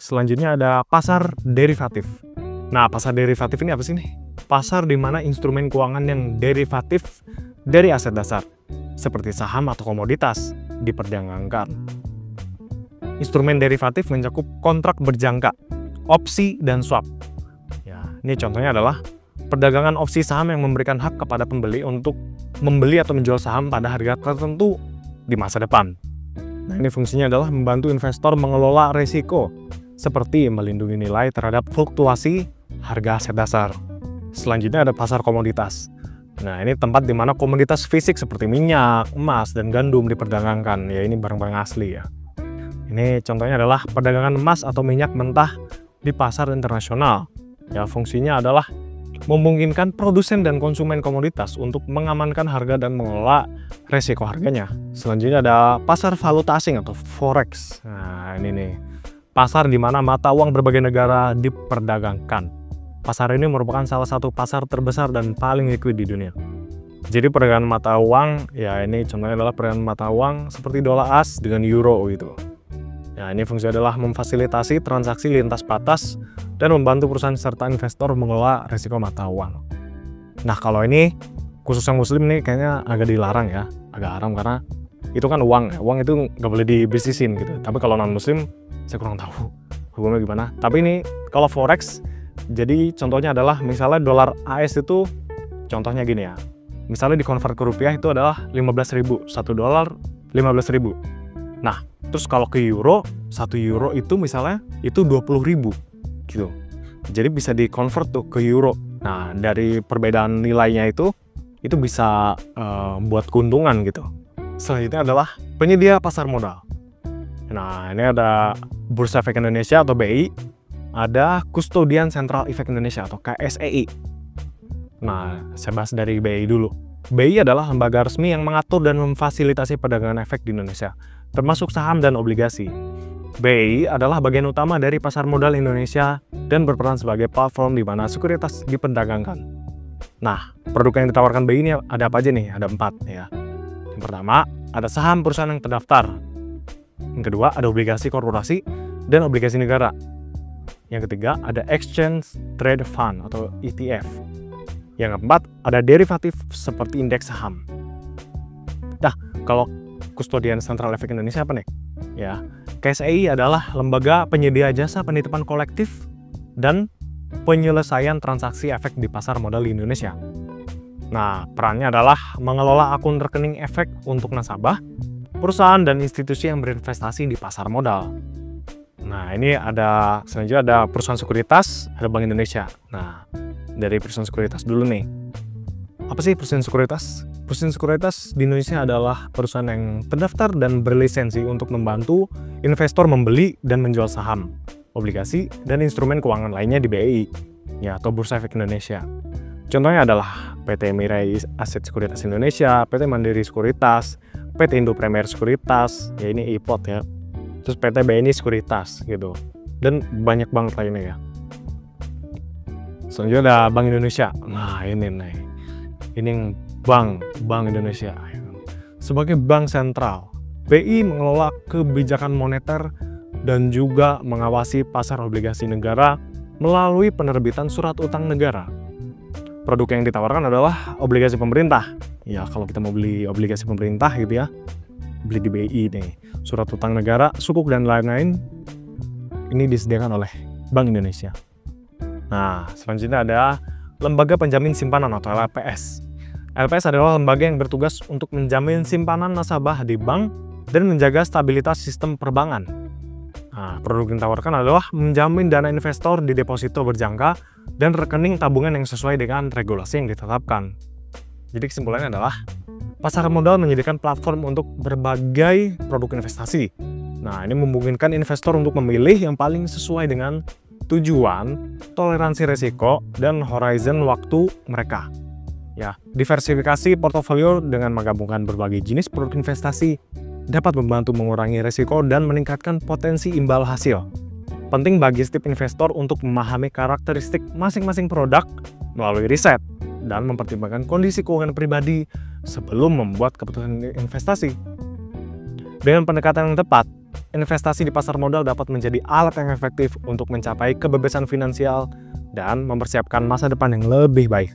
Selanjutnya ada pasar derivatif. Nah, pasar derivatif ini apa sih nih? Pasar di mana instrumen keuangan yang derivatif dari aset dasar, seperti saham atau komoditas, diperdagangkan. Instrumen derivatif mencakup kontrak berjangka, opsi, dan swap. Ya, ini contohnya adalah perdagangan opsi saham yang memberikan hak kepada pembeli untuk membeli atau menjual saham pada harga tertentu di masa depan. Nah, ini fungsinya adalah membantu investor mengelola risiko, seperti melindungi nilai terhadap fluktuasi harga aset dasar. Selanjutnya ada pasar komoditas. Nah, ini tempat di mana komoditas fisik seperti minyak, emas, dan gandum diperdagangkan. Ya, ini barang-barang asli ya. Ini contohnya adalah perdagangan emas atau minyak mentah di pasar internasional. Ya, fungsinya adalah memungkinkan produsen dan konsumen komoditas untuk mengamankan harga dan mengelola resiko harganya. Selanjutnya ada pasar valuta asing atau forex. Nah, ini nih, pasar di mana mata uang berbagai negara diperdagangkan. Pasar ini merupakan salah satu pasar terbesar dan paling liquid di dunia. Jadi perdagangan mata uang, ya ini contohnya adalah perdagangan mata uang seperti dolar AS dengan euro gitu. Ya, ini fungsinya adalah memfasilitasi transaksi lintas batas dan membantu perusahaan serta investor mengelola risiko mata uang. Nah, kalau ini khusus yang muslim nih kayaknya agak dilarang ya, agak haram karena itu kan uang ya. Uang itu nggak boleh dibisnisin gitu. Tapi kalau non muslim saya kurang tahu hukumnya gimana. Tapi ini kalau forex, jadi contohnya adalah misalnya dolar AS itu contohnya gini ya. Misalnya dikonvert ke rupiah itu adalah 15.000, 1 dolar 15.000. Nah, terus kalau ke euro, 1 euro itu misalnya itu 20.000 gitu. Jadi bisa dikonvert tuh ke euro. Nah, dari perbedaan nilainya itu bisa buat keuntungan gitu. Selanjutnya adalah penyedia pasar modal. Nah, ini ada Bursa Efek Indonesia atau BI, ada Kustodian Sentral Efek Indonesia atau KSEI. Nah, saya bahas dari BI dulu. BI adalah lembaga resmi yang mengatur dan memfasilitasi perdagangan efek di Indonesia, termasuk saham dan obligasi. BI adalah bagian utama dari pasar modal Indonesia dan berperan sebagai platform di mana sekuritas diperdagangkan. Nah, produk yang ditawarkan BI ini ada apa aja nih? Ada 4 ya. Yang pertama, ada saham perusahaan yang terdaftar. Yang kedua, ada obligasi korporasi dan obligasi negara. Yang ketiga, ada Exchange Trade Fund atau ETF. Yang keempat, ada derivatif seperti indeks saham. Nah, kalau Kustodian Sentral Efek Indonesia apa nih? Ya, KSEI adalah lembaga penyedia jasa penitipan kolektif dan penyelesaian transaksi efek di pasar modal di Indonesia. Nah, perannya adalah mengelola akun rekening efek untuk nasabah, perusahaan dan institusi yang berinvestasi di pasar modal. Nah, ini ada selanjutnya ada perusahaan sekuritas, ada Bank Indonesia. Nah, dari perusahaan sekuritas dulu nih. Apa sih perusahaan sekuritas? Perusahaan sekuritas di Indonesia adalah perusahaan yang terdaftar dan berlisensi untuk membantu investor membeli dan menjual saham, obligasi, dan instrumen keuangan lainnya di BI, ya, atau Bursa Efek Indonesia. Contohnya adalah PT Mirai Aset Sekuritas Indonesia, PT Mandiri Sekuritas, PT Indo Premier Sekuritas, ya ini IPOT ya, terus PT BNI Sekuritas gitu, dan banyak banget lainnya ya. Selanjutnya ada Bank Indonesia. Nah, ini nih. Ini Bank Indonesia. Sebagai bank sentral, BI mengelola kebijakan moneter dan juga mengawasi pasar obligasi negara melalui penerbitan surat utang negara. Produk yang ditawarkan adalah obligasi pemerintah. Ya, kalau kita mau beli obligasi pemerintah gitu ya, beli di BI nih. Surat utang negara, sukuk, dan lain-lain ini disediakan oleh Bank Indonesia. Nah, selanjutnya ada Lembaga Penjamin Simpanan atau LPS. LPS adalah lembaga yang bertugas untuk menjamin simpanan nasabah di bank dan menjaga stabilitas sistem perbankan. Nah, produk yang ditawarkan adalah menjamin dana investor di deposito berjangka dan rekening tabungan yang sesuai dengan regulasi yang ditetapkan. Jadi kesimpulannya adalah pasar modal menyediakan platform untuk berbagai produk investasi. Nah, ini memungkinkan investor untuk memilih yang paling sesuai dengan tujuan, toleransi risiko, dan horizon waktu mereka. Ya, diversifikasi portofolio dengan menggabungkan berbagai jenis produk investasi dapat membantu mengurangi risiko dan meningkatkan potensi imbal hasil. Penting bagi setiap investor untuk memahami karakteristik masing-masing produk melalui riset dan mempertimbangkan kondisi keuangan pribadi sebelum membuat keputusan investasi. Dengan pendekatan yang tepat, investasi di pasar modal dapat menjadi alat yang efektif untuk mencapai kebebasan finansial dan mempersiapkan masa depan yang lebih baik.